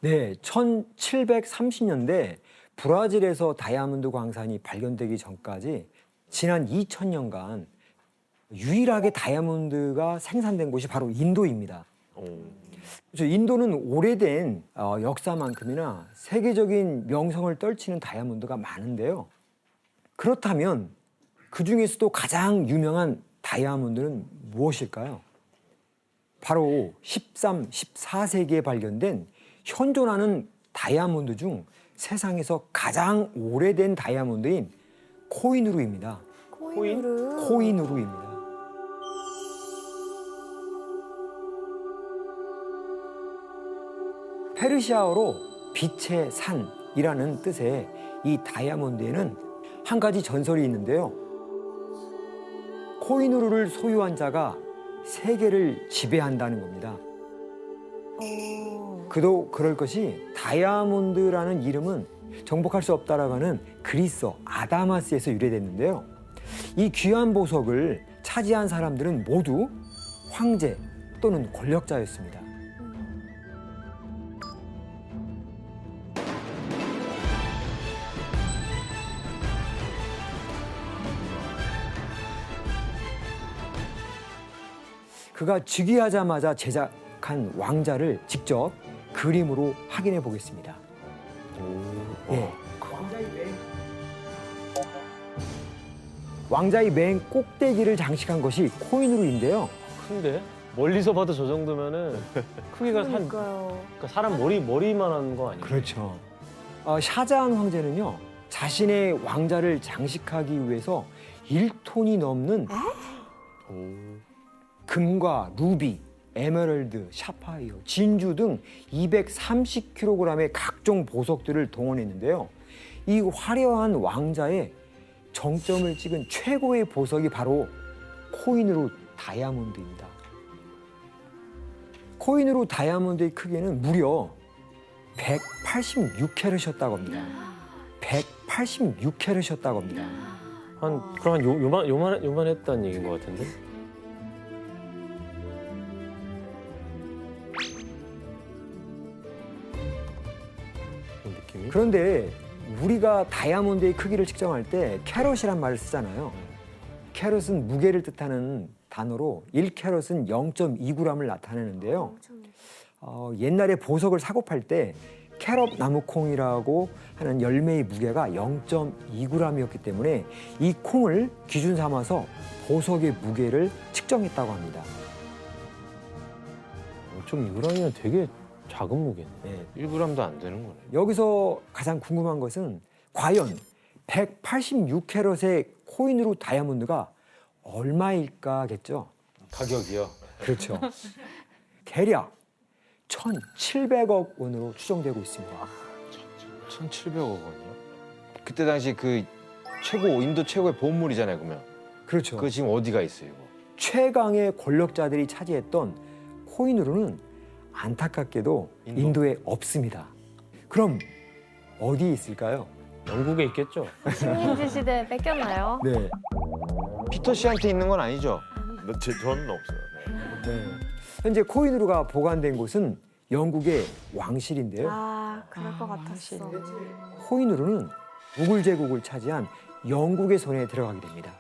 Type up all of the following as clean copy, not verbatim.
네, 1730년대 브라질에서 다이아몬드 광산이 발견되기 전까지 지난 2000년간 유일하게 다이아몬드가 생산된 곳이 바로 인도입니다. 그렇죠. 인도는 오래된 역사만큼이나 세계적인 명성을 떨치는 다이아몬드가 많은데요. 그렇다면 그 중에서도 가장 유명한 다이아몬드는 무엇일까요? 바로 13, 14세기에 발견된 현존하는 다이아몬드 중 세상에서 가장 오래된 다이아몬드인 코히누르입니다. 코히누르입니다. 페르시아어로 빛의 산이라는 뜻의 이 다이아몬드에는 한 가지 전설이 있는데요. 코히누르를 소유한 자가 세계를 지배한다는 겁니다. 그도 그럴 것이 다이아몬드라는 이름은 정복할 수 없다라고 하는 그리스어 아다마스에서 유래됐는데요. 이 귀한 보석을 차지한 사람들은 모두 황제 또는 권력자였습니다. 그가 즉위하자마자 제작한 왕자를 직접 그림으로 확인해 보겠습니다. 예. 왕자의 맨 꼭대기를 장식한 것이 코히누르인데요. 큰데? 멀리서 봐도 저 정도면은 크기가 그러니까 사람 머리만한 거 아니에요? 그렇죠. 샤자한 황제는요, 자신의 왕자를 장식하기 위해서 1톤이 넘는 금과 루비, 에메랄드, 샤파이어, 진주 등 230kg의 각종 보석들을 동원했는데요. 이 화려한 왕자의 정점을 찍은 최고의 보석이 바로 코히누르 다이아몬드입니다. 코히누르 다이아몬드의 크기는 무려 186캐럿이었다고 합니다. 186캐럿이었다고 합니다. 그럼 요만했다는 얘기인 것 같은데? 느낌이? 그런데 우리가 다이아몬드의 크기를 측정할 때 캐럿이란 말을 쓰잖아요. 캐럿은 무게를 뜻하는 단어로 1캐럿은 0.2g을 나타내는데요. 옛날에 보석을 사고 팔 때 캐럿 나무콩이라고 하는 열매의 무게가 0.2g이었기 때문에 이 콩을 기준 삼아서 보석의 무게를 측정했다고 합니다. 0.2g이면 되게 작은 무게네. 네. 1g도 안 되는 거네. 여기서 가장 궁금한 것은 과연 186캐럿의 코히누르 다이아몬드가 얼마일까겠죠? 가격이요? 그렇죠. 대략 1,700억 원으로 추정되고 있습니다. 1,700억 원이요? 그때 당시 그 인도 최고의 보물이잖아요, 그러면. 그렇죠. 그거 지금 어디가 있어요, 이거? 최강의 권력자들이 차지했던 코히누르는 안타깝게도 인도에 없습니다. 그럼 어디에 있을까요? 영국에 있겠죠? 식민지 시대에 뺏겼나요? 네. 피터 씨한테 있는 건 아니죠? 저는 없어요. 네. 네. 현재 코히누르가 보관된 곳은 영국의 왕실인데요. 그럴 것 같았어. 코히누르는 무굴 제국을 차지한 영국의 손에 들어가게 됩니다.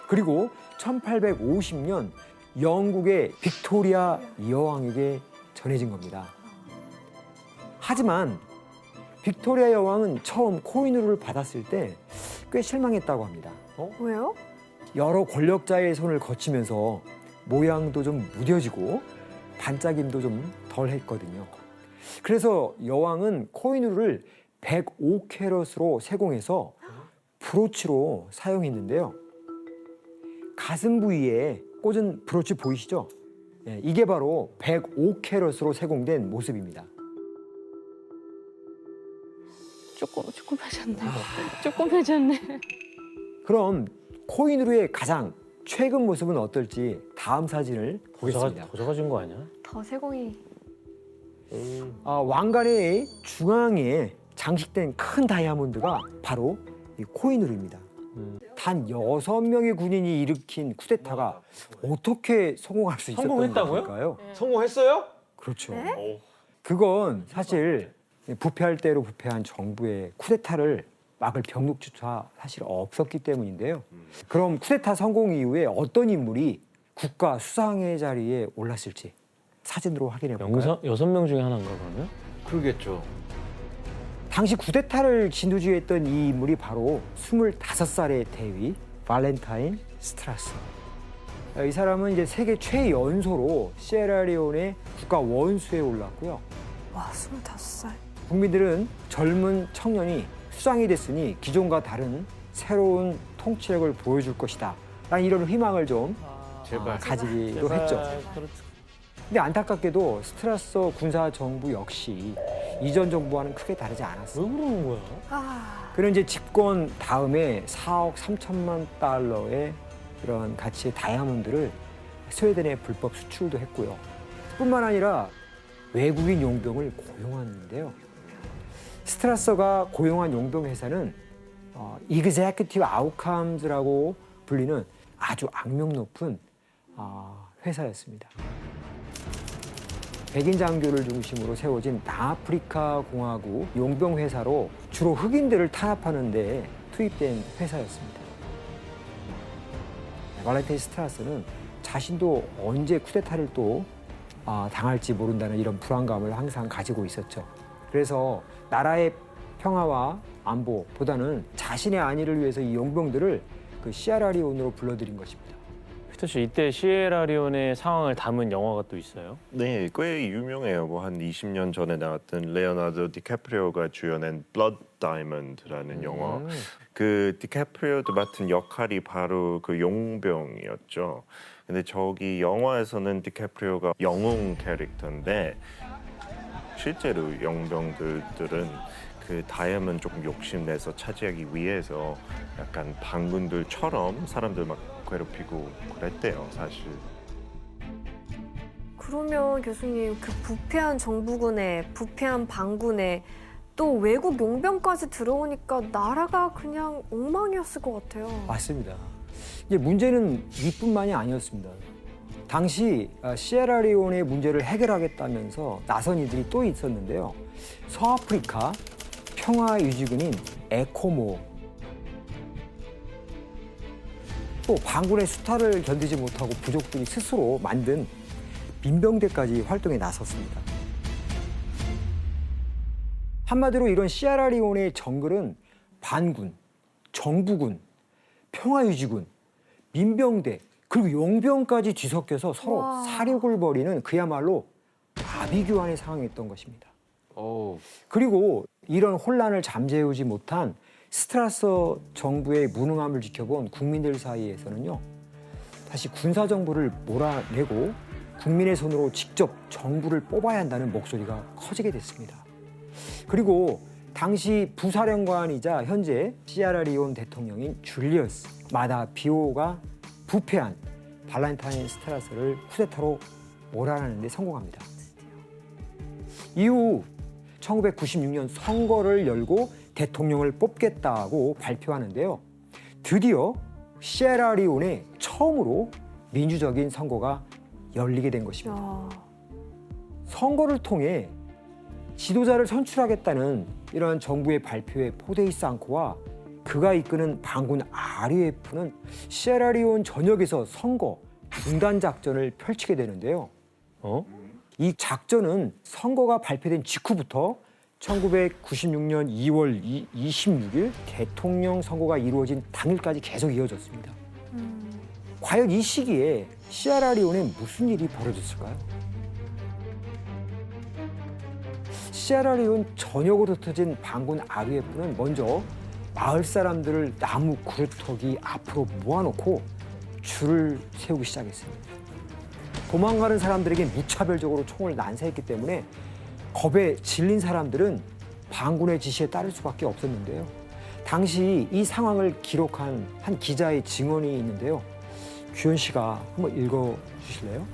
그리고 1850년 영국의 빅토리아 여왕에게 전해진 겁니다. 하지만 빅토리아 여왕은 처음 코히누르를 받았을 때 꽤 실망했다고 합니다. 왜요? 여러 권력자의 손을 거치면서 모양도 좀 무뎌지고 반짝임도 좀 덜 했거든요. 그래서 여왕은 코히누르를 105캐럿으로 세공해서 브로치로 사용했는데요. 가슴 부위에 꽂은 브로치 보이시죠? 네, 이게 바로 105캐럿으로 세공된 모습입니다. 조금 해졌네. 조금 해졌네. 그럼 코히누르의 가장 최근 모습은 어떨지 다음 사진을 보겠습니다. 더 작아진 거 아니야? 더 세공이. 왕관의 중앙에 장식된 큰 다이아몬드가 바로 이 코히누르입니다. 단 6명의 군인이 일으킨 쿠데타가 어떻게 성공할 수 있었던 성공했다고요? 걸까요? 성공했어요? 그렇죠. 네? 그건 사실 부패할 대로 부패한 정부의 쿠데타를 막을 병력조차 사실 없었기 때문인데요. 그럼 쿠데타 성공 이후에 어떤 인물이 국가 수상의 자리에 올랐을지 사진으로 확인해 볼까요? 6명 중에 하나인가 그러면? 그러겠죠. 당시 쿠데타를 진두지휘했던 이 인물이 바로 25살의 대위 발렌타인 스트라스. 이 사람은 이제 세계 최연소로 시에라리온의 국가 원수에 올랐고요. 와, 25살. 국민들은 젊은 청년이 수장이 됐으니 기존과 다른 새로운 통치력을 보여줄 것이다. 라는 이런 희망을 좀 제발. 가지기도 했죠. 근데 안타깝게도 스트라서 군사 정부 역시 이전 정부와는 크게 다르지 왜 않았어요. 그러는 거야? 아, 그는 이제 집권 다음에 4억 3천만 달러의 그런 가치의 다이아몬드를 스웨덴에 불법 수출도 했고요. 뿐만 아니라 외국인 용병을 고용하는데요. 스트라서가 고용한 용병 회사는 Executive Outcomes라고 불리는 아주 악명 높은 회사였습니다. 백인 장교를 중심으로 세워진 남아프리카 공화국 용병 회사로 주로 흑인들을 탄압하는 데 투입된 회사였습니다. 발렌타인 스트라스는 자신도 언제 쿠데타를 또 당할지 모른다는 이런 불안감을 항상 가지고 있었죠. 그래서 나라의 평화와 안보보다는 자신의 안위를 위해서 이 용병들을 그 시에라리온으로 불러들인 것입니다. 피터 씨, 이때 시에라리온의 상황을 담은 영화가 또 있어요? 네, 꽤 유명해요. 뭐 한 20년 전에 나왔던 레오나르도 디카프리오가 주연한 Blood Diamond라는 영화. 그 디카프리오도 맡은 역할이 바로 그 용병이었죠. 근데 저기 영화에서는 디카프리오가 영웅 캐릭터인데 실제로 용병들은 그 다이아몬드 조금 욕심내서 차지하기 위해서 약간 반군들처럼 사람들 막 괴롭히고 그랬대요, 사실. 그러면 교수님 그 부패한 정부군에 부패한 반군에 또 외국 용병까지 들어오니까 나라가 그냥 엉망이었을 것 같아요. 맞습니다. 이제 문제는 이뿐만이 아니었습니다. 당시 시에라리온의 문제를 해결하겠다면서 나선 이들이 또 있었는데요. 서아프리카 평화유지군인 에코모, 또 반군의 수탈을 견디지 못하고 부족들이 스스로 만든 민병대까지 활동에 나섰습니다. 한마디로 이런 시에라리온의 정글은 반군, 정부군, 평화유지군, 민병대, 그리고 용병까지 뒤섞여서 서로 와. 사륙을 벌이는 그야말로 아비규환의 상황이었던 것입니다. 오. 그리고 이런 혼란을 잠재우지 못한 스트라서 정부의 무능함을 지켜본 국민들 사이에서는요, 다시 군사 정부를 몰아내고 국민의 손으로 직접 정부를 뽑아야 한다는 목소리가 커지게 됐습니다. 그리고 당시 부사령관이자 현재 시에라리온 대통령인 줄리어스 마다 비오가 부패한 발렌타인 스트라스를 쿠데타로 몰아내는 데 성공합니다. 이후 1996년 선거를 열고 대통령을 뽑겠다고 발표하는데요. 드디어 시에라리온에 처음으로 민주적인 선거가 열리게 된 것입니다. 야, 선거를 통해 지도자를 선출하겠다는 이러한 정부의 발표에 포데이스 앙코와 그가 이끄는 반군 RUF는 시에라리온 전역에서 선거 중단 작전을 펼치게 되는데요. 이 작전은 선거가 발표된 직후부터 1996년 2월 26일 대통령 선거가 이루어진 당일까지 계속 이어졌습니다. 과연 이 시기에 시에라리온에 무슨 일이 벌어졌을까요? 시에라리온 전역으로 흩어진 반군 RUF는 먼저 마을 사람들을 나무 그루터기 앞으로 모아놓고 줄을 세우기 시작했습니다. 도망가는 사람들에게 무차별적으로 총을 난사했기 때문에 겁에 질린 사람들은 반군의 지시에 따를 수밖에 없었는데요. 당시 이 상황을 기록한 한 기자의 증언이 있는데요. 규현 씨가 한번 읽어주실래요?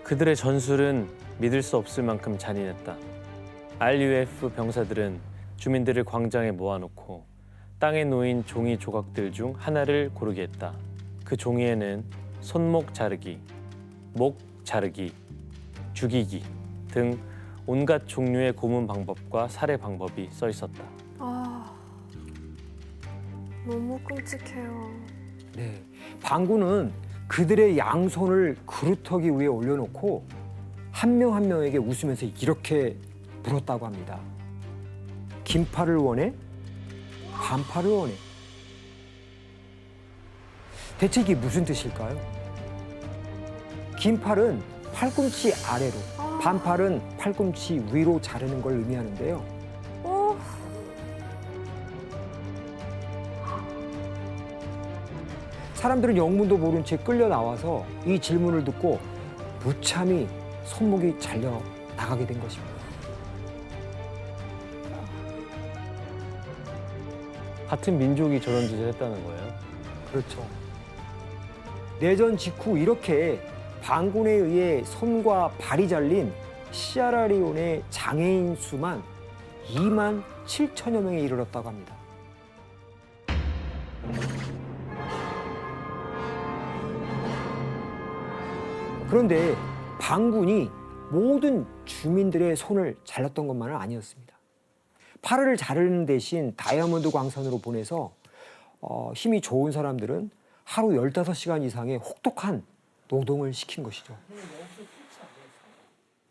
그들의 전술은 믿을 수 없을 만큼 잔인했다. RUF 병사들은 주민들을 광장에 모아놓고 땅에 놓인 종이 조각들 중 하나를 고르게 했다. 그 종이에는 손목 자르기, 목 자르기, 죽이기 등 온갖 종류의 고문 방법과 살해 방법이 써 있었다. 아, 너무 끔찍해요. 네, 방구는 그들의 양손을 그루터기 위에 올려놓고 한 명 한 명에게 웃으면서 이렇게 물었다고 합니다. 긴팔을 원해? 반팔을 원해? 대체 이게 무슨 뜻일까요? 긴팔은 팔꿈치 아래로, 반팔은 팔꿈치 위로 자르는 걸 의미하는데요. 어, 사람들은 영문도 모른 채 끌려 나와서 이 질문을 듣고 무참히 손목이 잘려 나가게 된 것입니다. 같은 민족이 저런 짓을 했다는 거예요? 그렇죠. 내전 직후 이렇게 반군에 의해 손과 발이 잘린 시에라리온의 장애인 수만 2만 7천여 명에 이르렀다고 합니다. 그런데 반군이 모든 주민들의 손을 잘랐던 것만은 아니었습니다. 팔을 자르는 대신 다이아몬드 광선으로 보내서 힘이 좋은 사람들은 하루 15시간 이상의 혹독한 노동을 시킨 것이죠.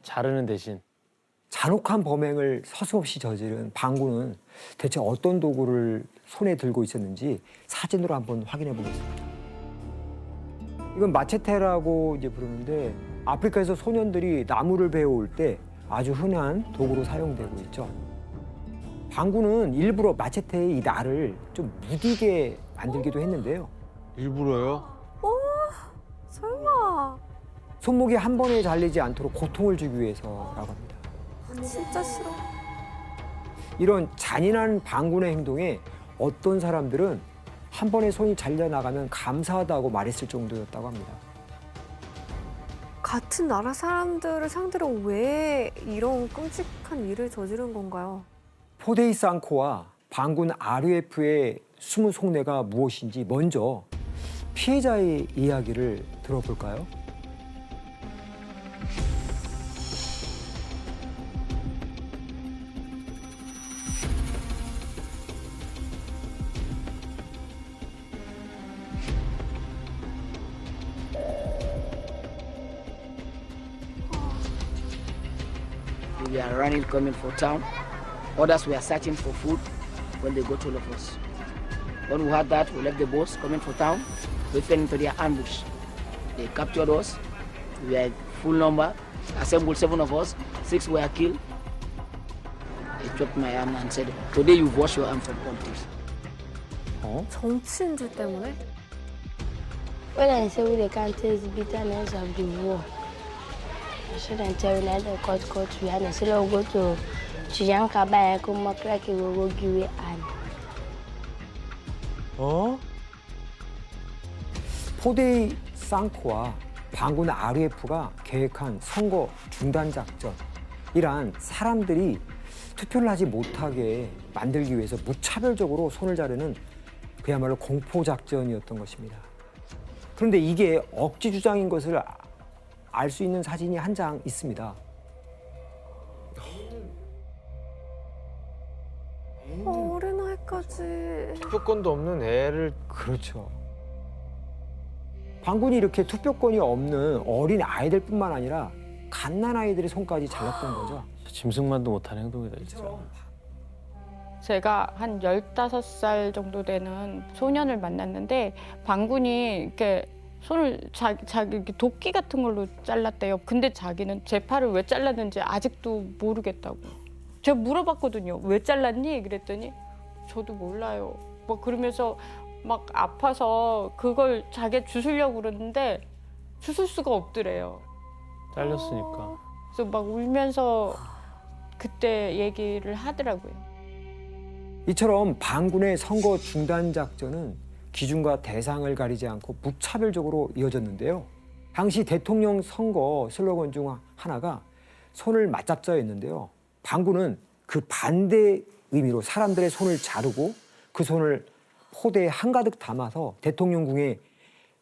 자르는 대신 잔혹한 범행을 서슴없이 저지른 반군은 대체 어떤 도구를 손에 들고 있었는지 사진으로 한번 확인해 보겠습니다. 이건 마체테라고 이제 부르는데 아프리카에서 소년들이 나무를 베어올 때 아주 흔한 도구로 사용되고 있죠. 반군은 일부러 마체테의 이 날을 좀 무디게 만들기도 했는데요. 일부러요? 설마. 손목이 한 번에 잘리지 않도록 고통을 주기 위해서라고 합니다. 진짜 싫어. 이런 잔인한 반군의 행동에 어떤 사람들은 한 번에 손이 잘려나가면 감사하다고 말했을 정도였다고 합니다. 같은 나라 사람들을 상대로 왜 이런 끔찍한 일을 저지른 건가요? 포데이 상코와 반군 RUF의 숨은 속내가 무엇인지 먼저 피해자의 이야기를 들어볼까요? We are running, coming for town. Others were searching for food when they got all of us. When we heard that, we left the boats coming for town. We fell into their ambush. They captured us. We were full number, assembled 7 of us. 6 were killed. They chopped my arm and said, "Today you've washed your arm from politics." 정치인들 때문에? When I say we can't taste the bitterness of the war, I shouldn't tell you that the court we had instead of go to Chiyankaba and come back like we will give it and. 포데이 상코와 반군 RUF가 계획한 선거 중단 작전이란 사람들이 투표를 하지 못하게 만들기 위해서 무차별적으로 손을 자르는 그야말로 공포 작전이었던 것입니다. 그런데 이게 억지 주장인 것을 알 수 있는 사진이 한 장 있습니다. 어린아이까지. 투표권도 없는 애를 그렇죠. 반군이 이렇게 투표권이 없는 어린 아이들뿐만 아니라 갓난아이들의 손까지 잘랐던 거죠. 짐승만도 못하는 행동이다 진짜. 제가 한 15살 정도 되는 소년을 만났는데 반군이 이렇게 손을 자기 도끼 같은 걸로 잘랐대요. 근데 자기는 제 팔을 왜 잘랐는지 아직도 모르겠다고. 제가 물어봤거든요. 왜 잘랐니? 그랬더니 저도 몰라요. 뭐 그러면서 막 아파서 그걸 자기가 주스려고 그러는데 주술 수가 없더래요. 잘렸으니까. 그래서 막 울면서 그때 얘기를 하더라고요. 이처럼 반군의 선거 중단 작전은 기준과 대상을 가리지 않고 무차별적으로 이어졌는데요. 당시 대통령 선거 슬로건 중 하나가 손을 맞잡자였는데요. 반군은 그 반대 의미로 사람들의 손을 자르고 그 손을 포대에 한가득 담아서 대통령궁에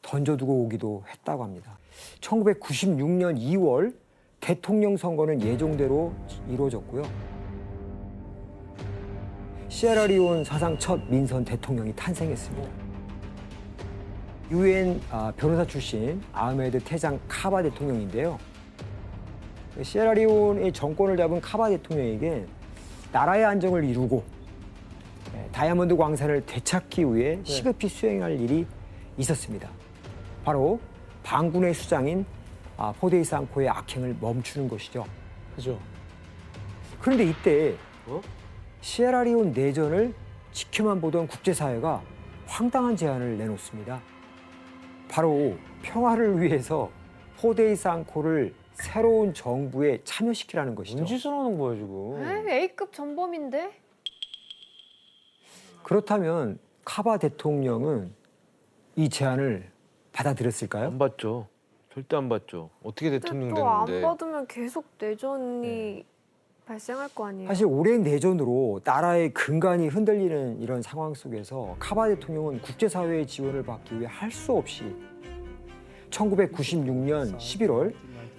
던져두고 오기도 했다고 합니다. 1996년 2월 대통령 선거는 예정대로 이루어졌고요. 시에라리온 사상 첫 민선 대통령이 탄생했습니다. UN 변호사 출신 아흐메드 태장 카바 대통령인데요. 시에라리온의 정권을 잡은 카바 대통령에게 나라의 안정을 이루고 다이아몬드 광산을 되찾기 위해 시급히 수행할 일이 있었습니다. 바로 반군의 수장인 포데이 상코의 악행을 멈추는 것이죠. 그죠. 그런데 이때 시에라리온 내전을 지켜만 보던 국제사회가 황당한 제안을 내놓습니다. 바로 평화를 위해서 포데이 상코를 새로운 정부에 참여시키라는 것이죠. 뭔 짓을 하는 거야 지금. A급 전범인데? 그렇다면 카바 대통령은 이 제안을 받아들였을까요? 안 받죠. 절대 안 받죠. 어떻게 대통령 또 안 됐는데. 받으면 계속 내전이 발생할 거 아니에요. 사실 오랜 내전으로 나라의 근간이 흔들리는 이런 상황 속에서 카바 대통령은 국제사회의 지원을 받기 위해 할 수 없이 1996년 11월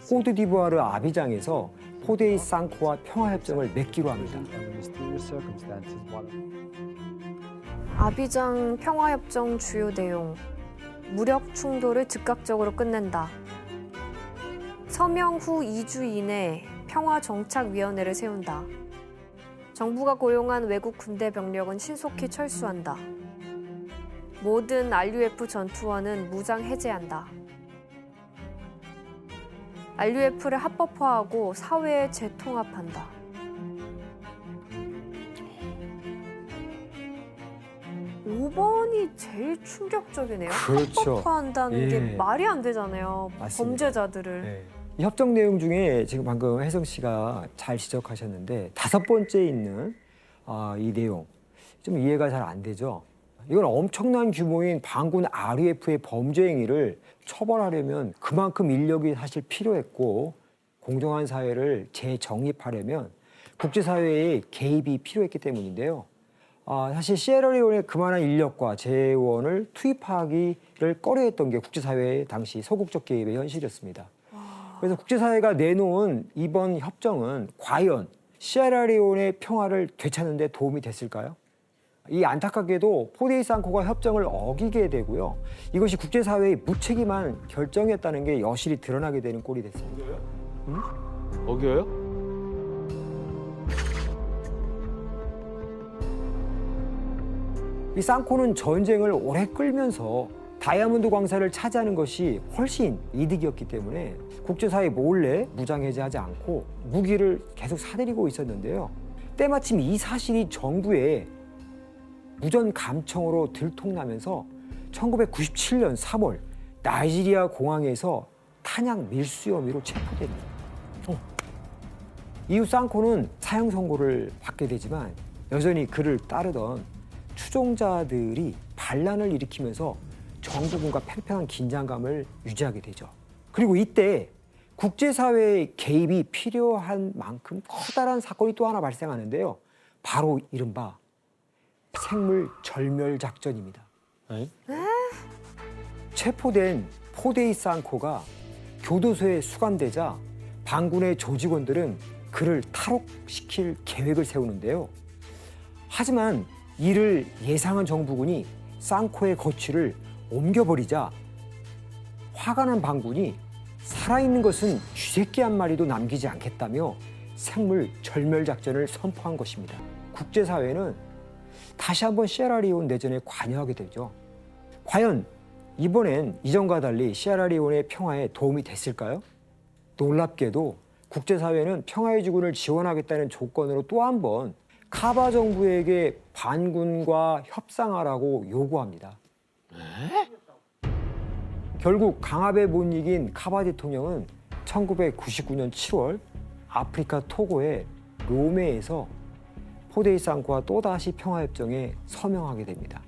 코트디부아르 아비장에서 포데이 상코와 평화협정을 맺기로 합니다. 아비장 평화협정 주요 내용. 무력 충돌을 즉각적으로 끝낸다. 서명 후 2주 이내 평화정착위원회를 세운다. 정부가 고용한 외국 군대 병력은 신속히 철수한다. 모든 RUF 전투원은 무장 해제한다. RUF를 합법화하고 사회에 재통합한다. 오 5번이 제일 충격적이네요. 그렇죠. 합법화한다는 예. 게 말이 안 되잖아요. 맞습니다. 범죄자들을. 네. 이 협정 내용 중에 지금 방금 혜성 씨가 잘 지적하셨는데 5번째 있는 이 내용 좀 이해가 잘 안 되죠. 이건 엄청난 규모인 반군 RUF의 범죄 행위를 처벌하려면 그만큼 인력이 사실 필요했고 공정한 사회를 재정립하려면 국제사회의 개입이 필요했기 때문인데요. 사실 시에라리온의 그만한 인력과 재원을 투입하기를 꺼려했던 게 국제사회의 당시 소극적 개입의 현실이었습니다. 그래서 국제사회가 내놓은 이번 협정은 과연 시에라리온의 평화를 되찾는 데 도움이 됐을까요? 이 안타깝게도 포데이 상코가 협정을 어기게 되고요. 이것이 국제사회의 무책임한 결정이었다는 게 여실히 드러나게 되는 꼴이 됐습니다. 어겨요? 이 상코는 전쟁을 오래 끌면서 다이아몬드 광산을 차지하는 것이 훨씬 이득이었기 때문에 국제사회 몰래 무장해제하지 않고 무기를 계속 사들이고 있었는데요. 때마침 이 사실이 정부에 무전 감청으로 들통나면서 1997년 3월 나이지리아 공항에서 탄약 밀수 혐의로 체포됩니다. 이후 상코는 사형 선고를 받게 되지만 여전히 그를 따르던 추종자들이 반란을 일으키면서 정부군과 팽팽한 긴장감을 유지하게 되죠. 그리고 이때 국제사회의 개입이 필요한 만큼 커다란 사건이 또 하나 발생하는데요. 바로 이른바 생물 절멸 작전입니다. 네? 체포된 포데이 상코가 교도소에 수감되자 반군의 조직원들은 그를 탈옥시킬 계획을 세우는데요. 하지만 이를 예상한 정부군이 상코의 거취를 옮겨버리자 화가 난 반군이 살아있는 것은 쥐새끼 한 마리도 남기지 않겠다며 생물 절멸 작전을 선포한 것입니다. 국제사회는 다시 한번 시에라리온 내전에 관여하게 되죠. 과연 이번엔 이전과 달리 시에라리온의 평화에 도움이 됐을까요? 놀랍게도 국제사회는 평화의 주군을 지원하겠다는 조건으로 또 한 번 카바 정부에게 반군과 협상하라고 요구합니다. 결국 강압에 못 이긴 카바 대통령은 1999년 7월 아프리카 토고의 로메에서 포데이 상코와 또다시 평화협정에 서명하게 됩니다.